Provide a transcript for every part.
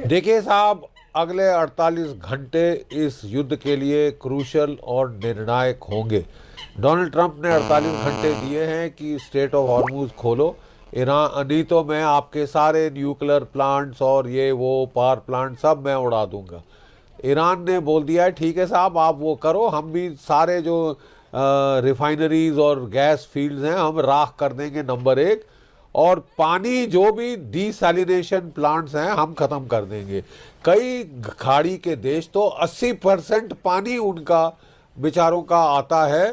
देखिए साहब, अगले 48 घंटे इस युद्ध के लिए क्रूशल और निर्णायक होंगे। डोनाल्ड ट्रंप ने 48 घंटे दिए हैं कि स्ट्रेट ऑफ हॉर्मूज खोलो। ईरान नहीं तो मैं आपके सारे न्यूक्लियर प्लांट्स और ये वो पावर प्लांट सब मैं उड़ा दूंगा। ईरान ने बोल दिया है ठीक है साहब, आप वो करो, हम भी सारे जो रिफाइनरीज और गैस फील्ड्स हैं हम राख कर देंगे नंबर 1, और पानी जो भी डिसैलिनेशन प्लांट्स हैं हम खत्म कर देंगे। कई खाड़ी के देश तो 80% पानी उनका बेचारों का आता है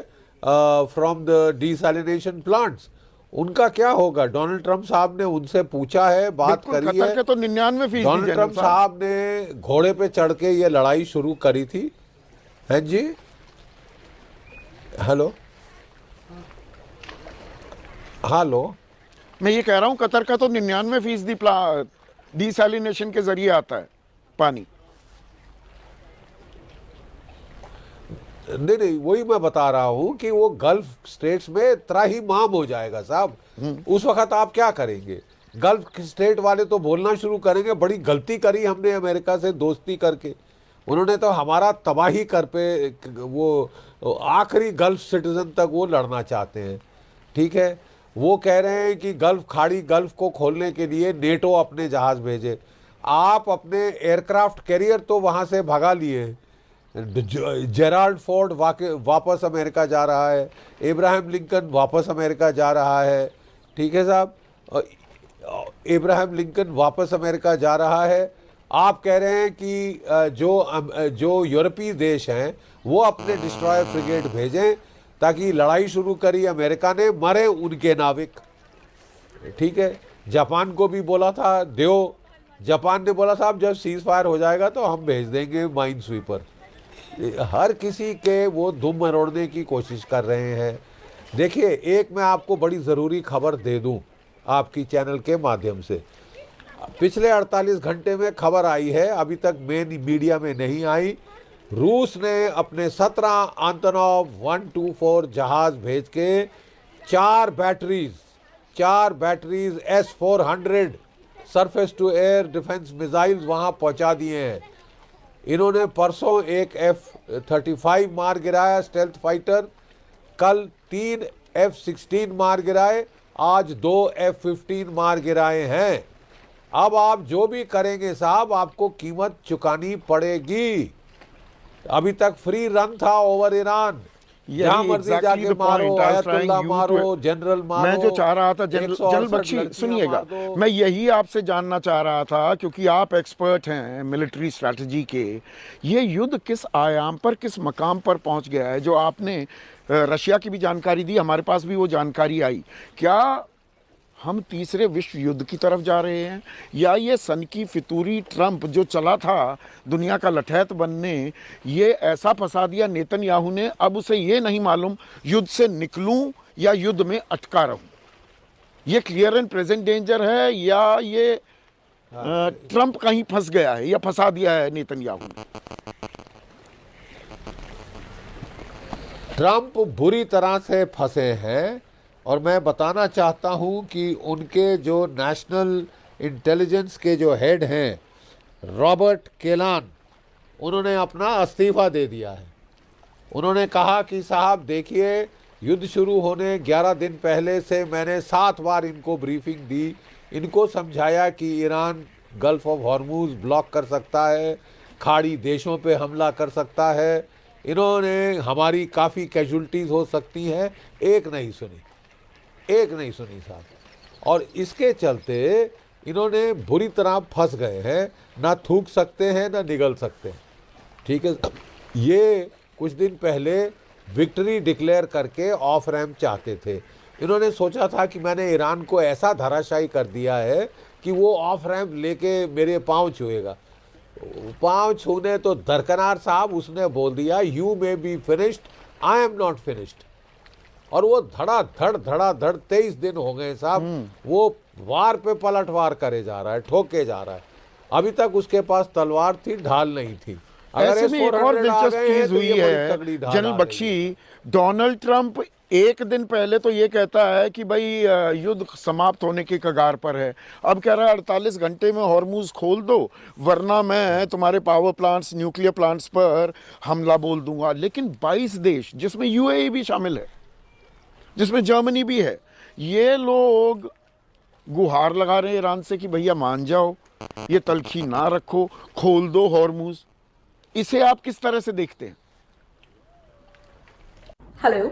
फ्रॉम द डिसैलिनेशन प्लांट्स। उनका क्या होगा? डोनाल्ड ट्रंप साहब ने उनसे पूछा है, बात करी है। कतर के तो 99% डोनाल्ड ट्रंप साहब ने घोड़े पे चढ़ के ये लड़ाई शुरू करी थी। हैं जी? हेलो हेलो, मैं ये कह रहा हूं कतर का तो 99% डिसैलिनेशन के जरिए आता है पानी। नहीं नहीं, वही मैं बता रहा हूं कि वो गल्फ स्टेट्स में त्राहिमाम हो जाएगा साहब। उस वक्त आप क्या करेंगे? गल्फ स्टेट वाले तो बोलना शुरू करेंगे बड़ी गलती करी हमने अमेरिका से दोस्ती करके, उन्होंने तो हमारा तबाही कर पे, वो आखिरी गल्फ सिटीजन तक वो लड़ना चाहते हैं। ठीक है, वो कह रहे हैं कि गल्फ खाड़ी, गल्फ को खोलने के लिए नेटो अपने जहाज भेजे। आप अपने एयरक्राफ्ट कैरियर तो वहां से भगा लिए। जेराल्ड फोर्ड वापस अमेरिका जा रहा है, इब्राहिम लिंकन वापस अमेरिका जा रहा है। ठीक है साहब, इब्राहिम लिंकन वापस अमेरिका जा रहा है। आप कह रहे हैं कि जो यूरोपीय देश हैं वो अपने डिस्ट्रॉयर फ्रिगेट भेजें ताकि लड़ाई शुरू करी अमेरिका ने, मरे उनके नाविक। ठीक है, जापान को भी बोला था देओ, जापान ने बोला साहब जब सीज फायर हो जाएगा तो हम भेज देंगे माइन स्वीपर। हर किसी के वो दुम मरोड़ने की कोशिश कर रहे हैं। देखिए, एक मैं आपको बड़ी ज़रूरी खबर दे दूं आपकी चैनल के माध्यम से। पिछले 48 घंटे में खबर आई है, अभी तक मेन मीडिया में नहीं आई। रूस ने अपने 17 आंतनोव 124 जहाज भेज के 4 batteries S-400 surface to air defence missiles वहां पहुंचा दिए हैं। इन्होंने परसों एक F-35 मार गिराया स्टेल्थ फाइटर, कल 3 F-16 मार गिराए, आज 2 F-15 मार गिराए हैं। अब आप जो भी करेंगे साहब आपको कीमत चुकानी पड़ेगी। अभी तक फ्री रन था ओवर ईरान, जहां मर्जी जाके मारो, आयतुल्लाह मारो, जनरल मारो। मैं जो चाह रहा था जनरल बख्शी सुनिएगा, मैं यही आपसे जानना चाह रहा था, क्योंकि आप एक्सपर्ट हैं मिलिट्री स्ट्रैटेजी के, ये युद्ध किस आयाम पर, किस मकाम पर पहुंच गया है? जो आपने रशिया की भी जानकारी दी, हमारे पास भी वो जानकारी आई। क्या हम तीसरे विश्व युद्ध की तरफ जा रहे हैं, या ये सन की फितूरी ट्रंप जो चला था दुनिया का लठैत बनने, ये ऐसा फंसा दिया नेतन्याहू ने, अब उसे ये नहीं मालूम युद्ध से निकलूं या युद्ध में अटका रहूं? ये क्लियर एंड प्रेजेंट डेंजर है, या ये ट्रंप कहीं फंस गया है या फंसा दिया है नेतन्याहू ने? ट्रंप बुरी तरह से फंसे हैं, और मैं बताना चाहता हूं कि उनके जो नेशनल इंटेलिजेंस के जो हेड हैं रॉबर्ट केलान, उन्होंने अपना इस्तीफा दे दिया है। उन्होंने कहा कि साहब देखिए, युद्ध शुरू होने 11 दिन पहले से मैंने 7 बार इनको ब्रीफिंग दी, इनको समझाया कि Iran gulf of Hormuz block कर सकता है, खाड़ी देशों पे हमला कर सकता है, इन्होंने हमारी काफ़ी कैजुअल्टीज़ हो सकती हैं, एक नहीं सुनी साहब। और इसके चलते इन्होंने बुरी तरह फंस गए हैं, ना थूक सकते हैं ना निगल सकते हैं। ठीक है, ये कुछ दिन पहले विक्ट्री डिक्लेयर करके ऑफ रैम्प चाहते थे। इन्होंने सोचा था कि मैंने ईरान को ऐसा धराशायी कर दिया है कि वो ऑफ रैम्प लेके मेरे पाँव छुएगा। पाँव छूने तो दरकनार साहब, उसने बोल दिया you may be finished, I am not finished. और वो धड़ाधड़ 23 दिन हो गए साहब, वो वार पे पलटवार करे जा रहा है, ठोके जा रहा है। अभी तक उसके पास तलवार थी, ढाल नहीं थी। अगर ऐसे में एक और 400 आ दिलचस्प गए हैं चीज तो हुई ये बड़ी है तगड़ी ढाल जनरल आ रही है। बख्शी, डोनाल्ड ट्रंप एक दिन पहले तो ये कहता है कि भाई युद्ध समाप्त होने के कगार पर है, अब कह रहा है 48 घंटे में हॉर्मूज खोल दो वरना मैं तुम्हारे पावर प्लांट्स, न्यूक्लियर प्लांट्स पर हमला बोल दूंगा। लेकिन 22 देश, जिसमें यूएई भी शामिल है, जिसमें जर्मनी भी है, ये लोग गुहार लगा रहे हैं ईरान से कि भैया मान जाओ, ये तलखी ना रखो, खोल दो हॉर्मूज। इसे आप किस तरह से देखते हैं? हेलो।